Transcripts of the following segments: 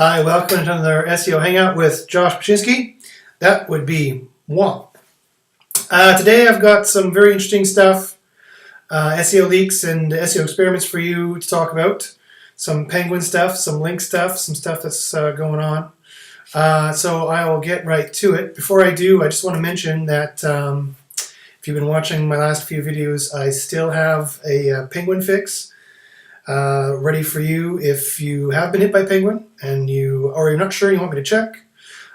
Hi, welcome to another SEO Hangout with Josh Bachynski. That would be moi. Today I've got some very interesting stuff, SEO leaks and SEO experiments for you to talk about. Some Penguin stuff, some link stuff, some stuff that's going on. So I will get right to it. Before I do, I just want to mention that if you've been watching my last few videos, I still have a Penguin fix ready for you. If you have been hit by Penguin and you're not sure, you want me to check,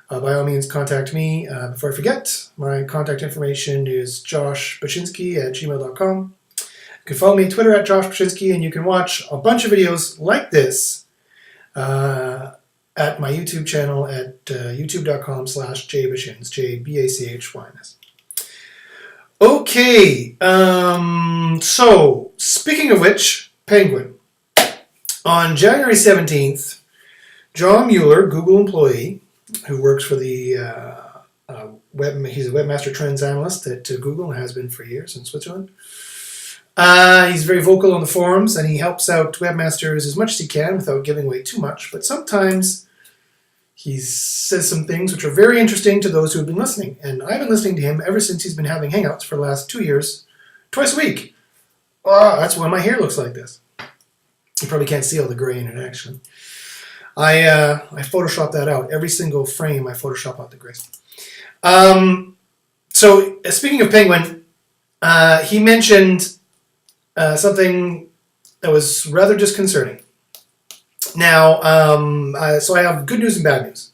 by all means contact me. Before I forget, my contact information is joshbachynski@gmail.com. You can follow me on Twitter at joshbachynski, and you can watch a bunch of videos like this at my YouTube channel at youtube.com/jbachins, J-B-A-C-H-Y-N-S. Okay, so speaking of which, Penguin. On January 17th, John Mueller, Google employee, who works for the he's a webmaster trends analyst at Google and has been for years in Switzerland. He's very vocal on the forums, and he helps out webmasters as much as he can without giving away too much. But sometimes he says some things which are very interesting to those who have been listening. And I've been listening to him ever since he's been having Hangouts for the last 2 years, twice a week. Oh, that's why my hair looks like this. You probably can't see all the gray in it, actually. I Photoshop that out. Every single frame, I Photoshop out the grays. So, speaking of Penguin, he mentioned something that was rather disconcerting. Now, so I have good news and bad news.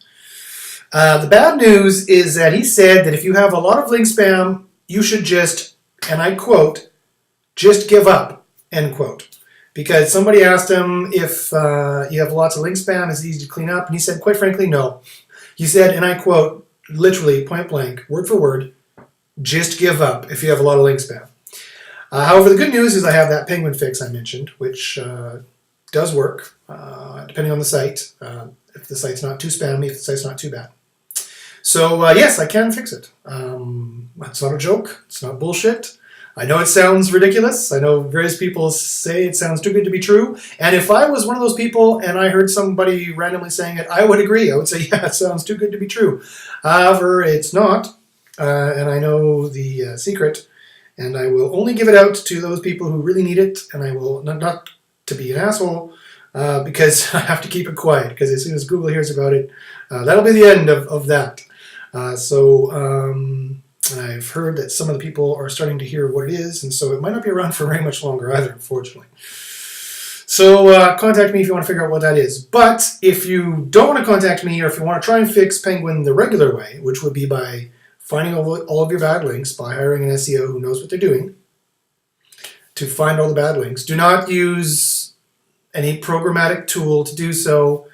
The bad news is that he said that if you have a lot of link spam, you should just, and I quote, just give up, end quote. Because somebody asked him if you have lots of link spam, is it easy to clean up? And he said, quite frankly, no. He said, and I quote, literally, point blank, word for word, just give up if you have a lot of link spam. However, the good news is I have that Penguin fix I mentioned, which does work, depending on the site. If the site's not too spammy, if the site's not too bad. So, yes, I can fix it. It's not a joke. It's not bullshit. I know it sounds ridiculous. I know various people say it sounds too good to be true. And if I was one of those people and I heard somebody randomly saying it, I would agree. I would say, yeah, it sounds too good to be true. However, it's not. And I know the secret. And I will only give it out to those people who really need it. And I will, not to be an asshole, because I have to keep it quiet. Because as soon as Google hears about it, that'll be the end of that. I've heard that some of the people are starting to hear what it is, and so it might not be around for very much longer either, unfortunately. So contact me if you want to figure out what that is. But if you don't want to contact me, or if you want to try and fix Penguin the regular way, which would be by finding all of your bad links, by hiring an SEO who knows what they're doing to find all the bad links, do not use any programmatic tool to do so,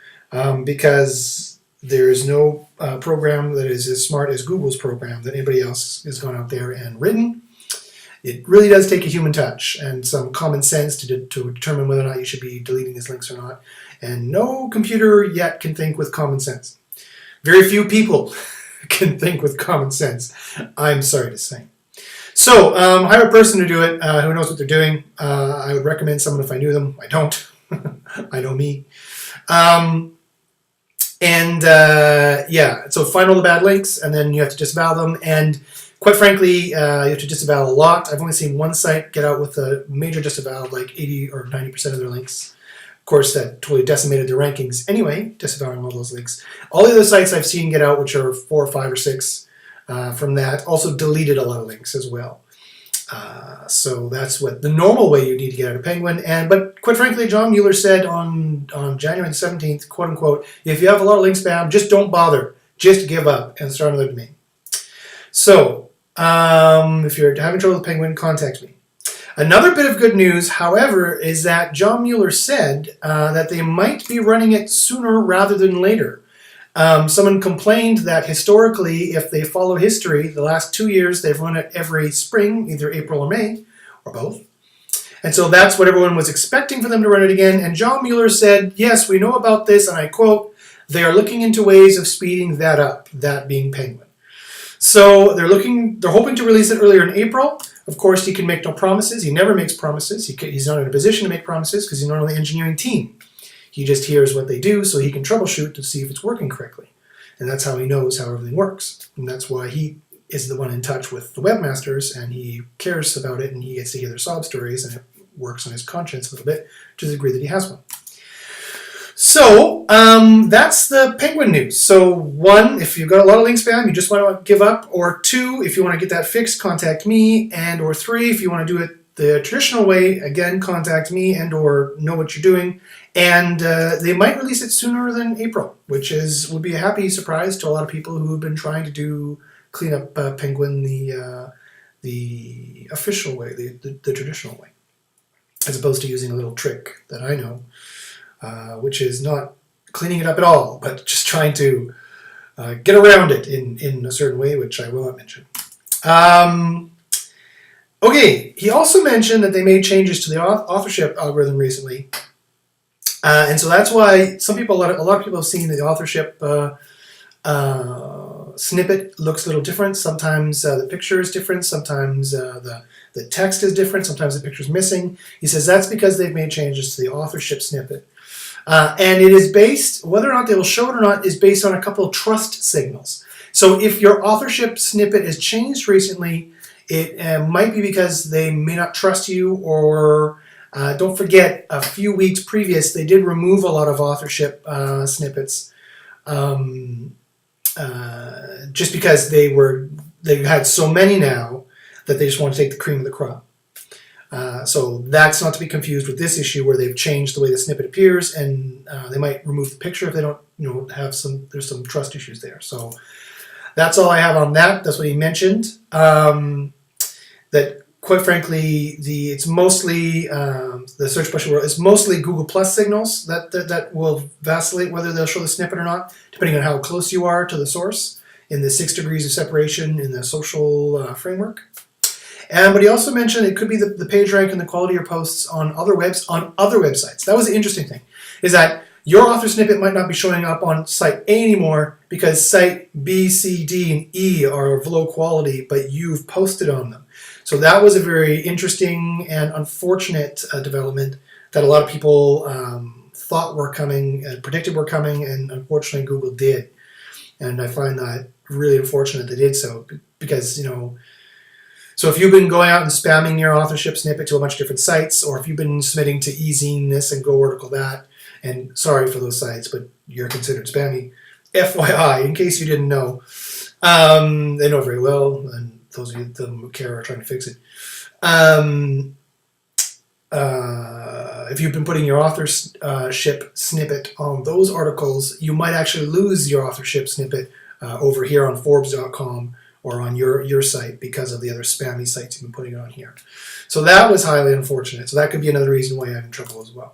because there is no program that is as smart as Google's program that anybody else has gone out there and written. It really does take a human touch and some common sense to determine whether or not you should be deleting these links or not. And no computer yet can think with common sense. Very few people can think with common sense, I'm sorry to say. So, hire a person to do it who knows what they're doing. I would recommend someone if I knew them. I don't. I know me. Yeah, so find all the bad links, and then you have to disavow them. And quite frankly, you have to disavow a lot. I've only seen one site get out with a major disavow, like 80 or 90% of their links. Of course, that totally decimated their rankings anyway, disavowing all those links. All the other sites I've seen get out, which are 4 or 5 or 6 from that, also deleted a lot of links as well. So that's what the normal way you need to get out of Penguin. But quite frankly, John Mueller said on January 17th, quote unquote, if you have a lot of link spam, just don't bother. Just give up and start another domain. So if you're having trouble with Penguin, contact me. Another bit of good news, however, is that John Mueller said that they might be running it sooner rather than later. Someone complained that historically, if they follow history, the last 2 years they've run it every spring, either April or May, or both. And so that's what everyone was expecting for them to run it again. And John Mueller said, yes, we know about this, and I quote, they are looking into ways of speeding that up, that being Penguin. So they're hoping to release it earlier in April. Of course, he can make no promises. He never makes promises. He's not in a position to make promises because he's not on the engineering team. He just hears what they do so he can troubleshoot to see if it's working correctly. And that's how he knows how everything works. And that's why he is the one in touch with the webmasters, and he cares about it, and he gets to hear their sob stories, and it works on his conscience a little bit to the degree that he has one. So that's the Penguin news. So 1, if you've got a lot of link spam, you just want to give up. Or 2, if you want to get that fixed, contact me. And or 3, if you want to do it the traditional way, again, contact me and or know what you're doing. And they might release it sooner than April, which would be a happy surprise to a lot of people who have been trying to clean up Penguin the official way, the traditional way, as opposed to using a little trick that I know, which is not cleaning it up at all, but just trying to get around it in a certain way, which I will not mention. Okay, he also mentioned that they made changes to the authorship algorithm recently. And so that's why a lot of people have seen the authorship snippet looks a little different. Sometimes the picture is different. Sometimes the text is different. Sometimes the picture is missing. He says that's because they've made changes to the authorship snippet. And it is based, whether or not they will show it or not, is based on a couple of trust signals. So if your authorship snippet has changed recently, it might be because they may not trust you, or don't forget, a few weeks previous, they did remove a lot of authorship snippets just because they had so many now that they just want to take the cream of the crop. So that's not to be confused with this issue where they've changed the way the snippet appears, and they might remove the picture if they don't, there's some trust issues there. So that's all I have on that. That's what he mentioned. That quite frankly, it's mostly the search bar world. It's mostly Google Plus signals that will vacillate whether they'll show the snippet or not, depending on how close you are to the source in the 6 degrees of separation in the social framework. But he also mentioned it could be the page rank and the quality of your posts on other websites. That was the interesting thing, is that your author snippet might not be showing up on site A anymore because site B, C, D, and E are of low quality, but you've posted on them. So that was a very interesting and unfortunate development that a lot of people thought were coming, predicted were coming, and unfortunately Google did. And I find that really unfortunate they did so, because, so if you've been going out and spamming your authorship snippet to a bunch of different sites, or if you've been submitting to eZine this and Go Article that, and sorry for those sites, but you're considered spammy, FYI, in case you didn't know, they know very well, and those of you who care are trying to fix it. If you've been putting your authorship snippet on those articles, you might actually lose your authorship snippet over here on Forbes.com or on your site because of the other spammy sites you've been putting it on here. So that was highly unfortunate. So that could be another reason why you're having trouble as well.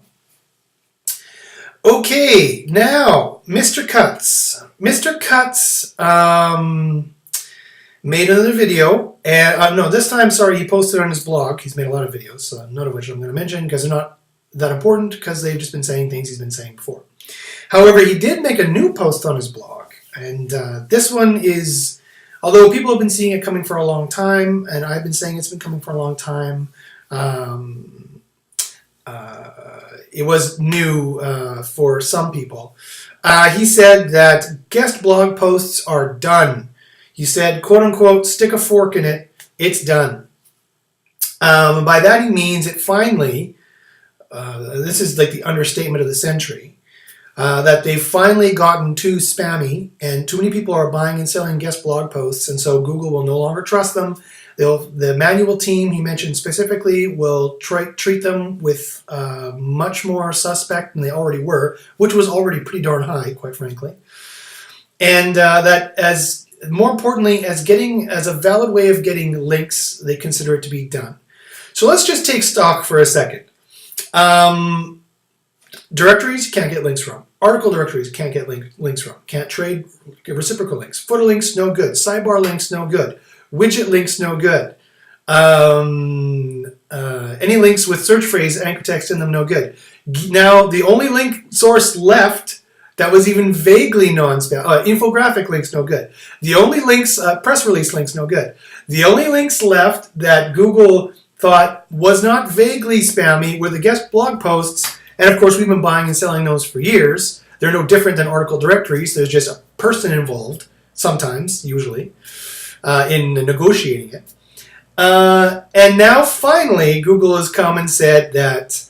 Okay, now, Mr. Cuts. Mr. Cuts made another video, and no, this time, sorry, he posted on his blog. He's made a lot of videos, none of which I'm going to mention because they're not that important, because they've just been saying things he's been saying before. However, he did make a new post on his blog, and this one is, although people have been seeing it coming for a long time, and I've been saying it's been coming for a long time, it was new for some people. He said that guest blog posts are done. He said, quote unquote, stick a fork in it, it's done. By that he means it finally, this is like the understatement of the century, that they've finally gotten too spammy and too many people are buying and selling guest blog posts, and so Google will no longer trust them. The manual team, he mentioned specifically, will treat them with much more suspect than they already were, which was already pretty darn high, quite frankly. And that more importantly, as a valid way of getting links, they consider it to be done. So let's just take stock for a second. Directories, you can't get links from. Article directories, you can't get links from. Can't trade reciprocal links. Footer links, no good. Sidebar links, no good. Widget links, no good. Any links with search phrase, anchor text in them, no good. Now, the only link source left that was even vaguely non-spam, infographic links, no good. The only links, press release links, no good. The only links left that Google thought was not vaguely spammy were the guest blog posts And of course, we've been buying and selling those for years. They're no different than article directories. There's just a person involved, sometimes, usually, in negotiating it. And now finally, Google has come and said that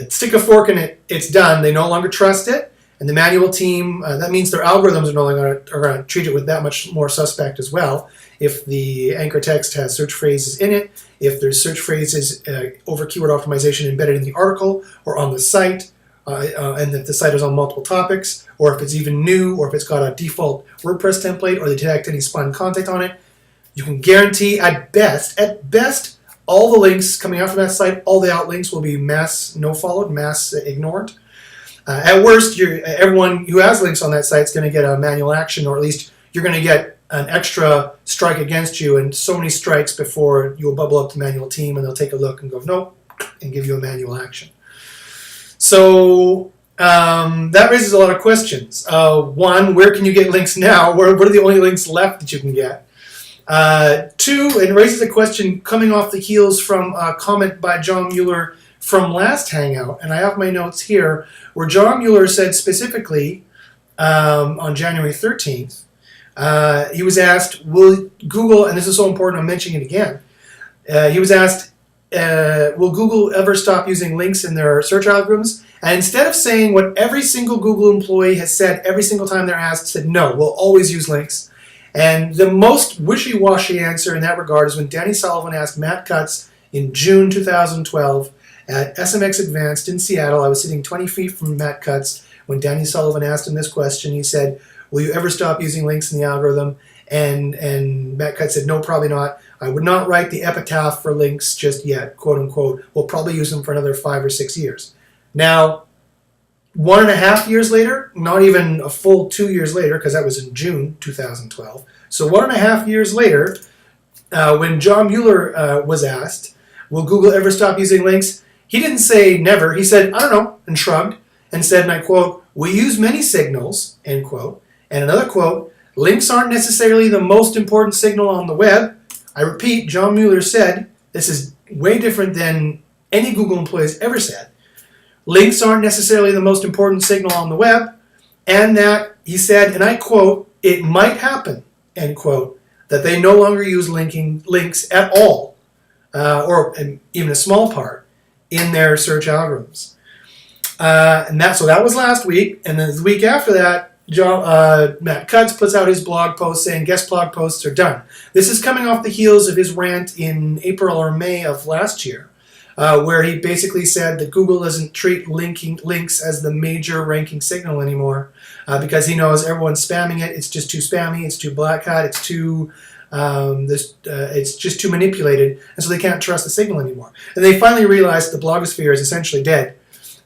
stick a fork in it, it's done. They no longer trust it. And the manual team, that means their algorithms are no longer going to treat it with that much more suspect as well. If the anchor text has search phrases in it, if there's search phrases over keyword optimization embedded in the article or on the site, and if the site is on multiple topics, or if it's even new, or if it's got a default WordPress template, or they detect any spun content on it, you can guarantee at best, all the links coming out from that site, all the outlinks will be mass no-followed, mass ignored. At worst, everyone who has links on that site is going to get a manual action, or at least you're going to get an extra strike against you, and so many strikes before you'll bubble up the manual team and they'll take a look and go, nope, and give you a manual action. So that raises a lot of questions. One, where can you get links now? What are the only links left that you can get? Two, it raises a question coming off the heels from a comment by John Mueller from last Hangout, and I have my notes here, where John Mueller said specifically on January 13th, he was asked, will Google, and this is so important, I'm mentioning it again, he was asked, will Google ever stop using links in their search algorithms? And instead of saying what every single Google employee has said every single time they're asked, said, no, we'll always use links. And the most wishy-washy answer in that regard is when Danny Sullivan asked Matt Cutts in June 2012 at SMX Advanced in Seattle. I was sitting 20 feet from Matt Cutts when Danny Sullivan asked him this question. He said, will you ever stop using links in the algorithm? And Matt Cutts said, no, probably not. I would not write the epitaph for links just yet, quote unquote. We'll probably use them for another 5 or 6 years. Now, 1.5 years later, not even a full 2 years later, because that was in June 2012. So 1.5 years later, when John Mueller was asked, will Google ever stop using links? He didn't say never. He said, I don't know, and shrugged, and said, and I quote, we use many signals, end quote. And another quote, links aren't necessarily the most important signal on the web. I repeat, John Mueller said, this is way different than any Google employee has ever said. Links aren't necessarily the most important signal on the web, and that, he said, and I quote, it might happen, end quote, that they no longer use links at all, or even a small part, in their search algorithms. So that was last week, and then the week after that, Matt Cutts puts out his blog post saying guest blog posts are done. This is coming off the heels of his rant in April or May of last year, where he basically said that Google doesn't treat links as the major ranking signal anymore because he knows everyone's spamming it. It's just too spammy. It's too black hat. It's too it's just too manipulated, and so they can't trust the signal anymore. And they finally realized the blogosphere is essentially dead,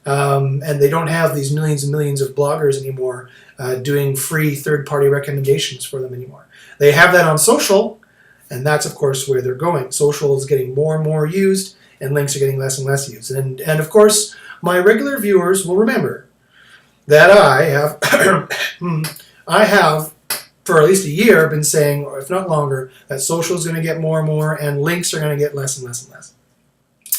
and they don't have these millions and millions of bloggers anymore doing free third-party recommendations for them anymore. They have that on social, and that's of course where they're going. Social is getting more and more used, and links are getting less and less used. And of course, my regular viewers will remember that I have for at least a year been saying, or if not longer, that social is going to get more and more, and links are going to get less and less and less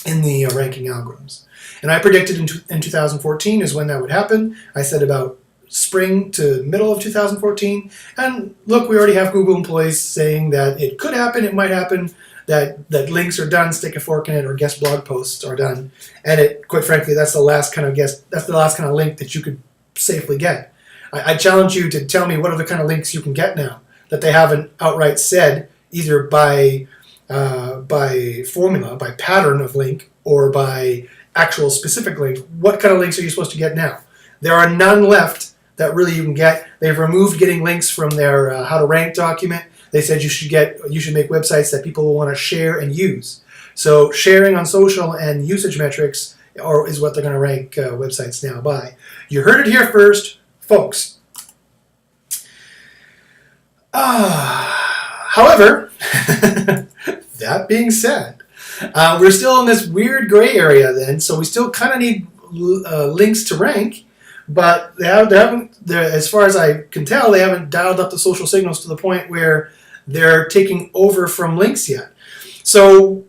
in the ranking algorithms. And I predicted in 2014 is when that would happen. I said about spring to middle of 2014. And look, we already have Google employees saying that it could happen, it might happen, that links are done, stick a fork in it, or guest blog posts are done. And quite frankly, that's the last kind of link that you could safely get. I challenge you to tell me what other kind of links you can get now that they haven't outright said, either by formula, by pattern of link, or by actual specific link. What kind of links are you supposed to get now? There are none left that really you can get. They've removed getting links from their how to rank document. They said you should make websites that people will want to share and use. So sharing on social and usage metrics is what they're going to rank websites now by. You heard it here first, folks. However, that being said, we're still in this weird gray area then, so we still kind of need links to rank, but they haven't, as far as I can tell, they haven't dialed up the social signals to the point where they're taking over from links yet. So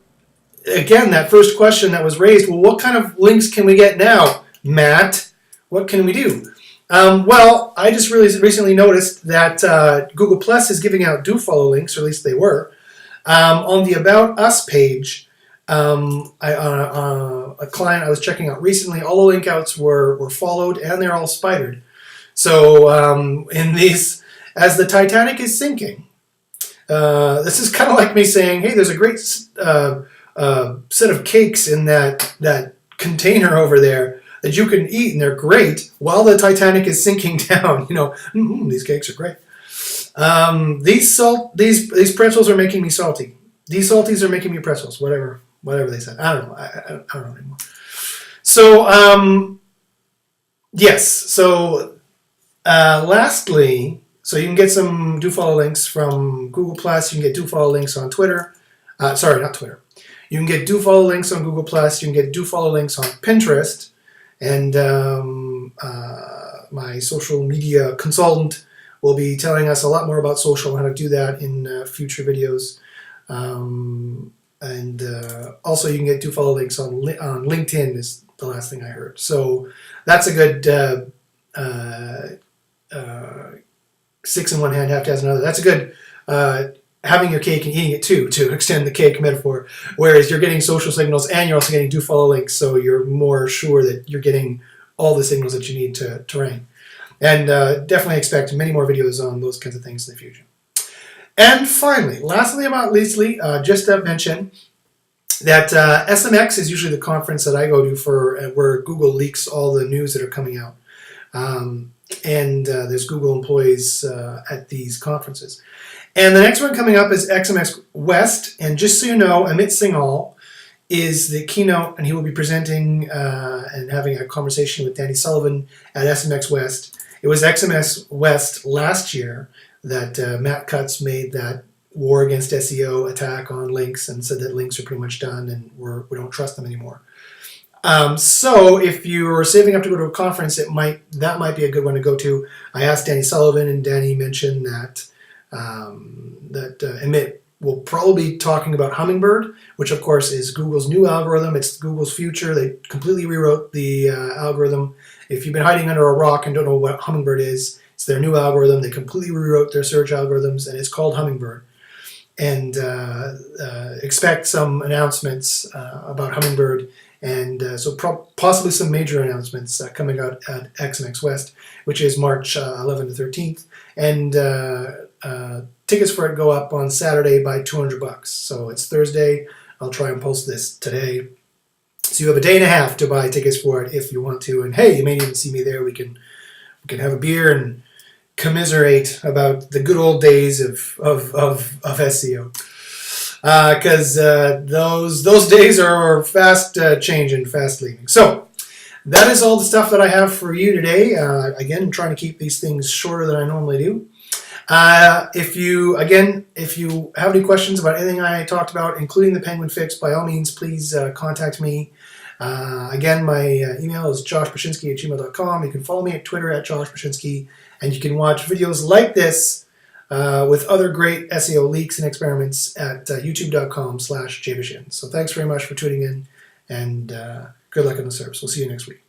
again, that first question that was raised, well, what kind of links can we get now, Matt? What can we do? Well, I just really recently noticed that Google Plus is giving out do follow links, or at least they were. On the About Us page, a client I was checking out recently, all the link outs were followed and they're all spidered. So in these, as the Titanic is sinking, this is kind of like me saying, hey, there's a great set of cakes in that container over there that you can eat, and they're great while the Titanic is sinking down. These cakes are great. These pretzels are making me salty. These salties are making me pretzels. Whatever they said. I don't know. I don't know anymore. So yes. So lastly, so you can get some do follow links from Google Plus. You can get do follow links on Twitter. Sorry, not Twitter. You can get do follow links on Google Plus. You can get do follow links on Pinterest. And my social media consultant will be telling us a lot more about social and how to do that in future videos. And also you can get do follow links on LinkedIn is the last thing I heard. So that's a good six in one hand, half dozen another. That's a good having your cake and eating it too, to extend the cake metaphor. Whereas you're getting social signals and you're also getting do follow links, so you're more sure that you're getting all the signals that you need to rank. And definitely expect many more videos on those kinds of things in the future. And finally, lastly about leastly, just to mention that SMX is usually the conference that I go to for where Google leaks all the news that are coming out. And there's Google employees at these conferences. And the next one coming up is XMX West. And just so you know, Amit Singhal is the keynote, and he will be presenting and having a conversation with Danny Sullivan at SMX West. It was XMX West last year that Matt Cutts made that war against SEO attack on links and said that links are pretty much done and we don't trust them anymore. So if you're saving up to go to a conference, that might be a good one to go to. I asked Danny Sullivan, and Danny mentioned that Amit will probably be talking about Hummingbird, which of course is Google's new algorithm. It's Google's future. They completely rewrote the algorithm. If you've been hiding under a rock and don't know what Hummingbird is, it's their new algorithm. They completely rewrote their search algorithms, and it's called Hummingbird. And expect some announcements about Hummingbird, and so possibly some major announcements coming out at XMX West, which is March 11th to 13th. And tickets for it go up on Saturday by $200. So it's Thursday. I'll try and post this today. So you have a day and a half to buy tickets for it if you want to. And hey, you may even see me there. We can have a beer and commiserate about the good old days of SEO. Because those days are fast changing, fast leaving. So that is all the stuff that I have for you today. Again, I'm trying to keep these things shorter than I normally do. If you have any questions about anything I talked about, including the Penguin Fix, by all means, please contact me. Again, my email is joshbachynski@gmail.com. You can follow me at Twitter at joshbachynski, and you can watch videos like this with other great SEO leaks and experiments at youtube.com/jbachin. So thanks very much for tuning in, and good luck in the search. We'll see you next week.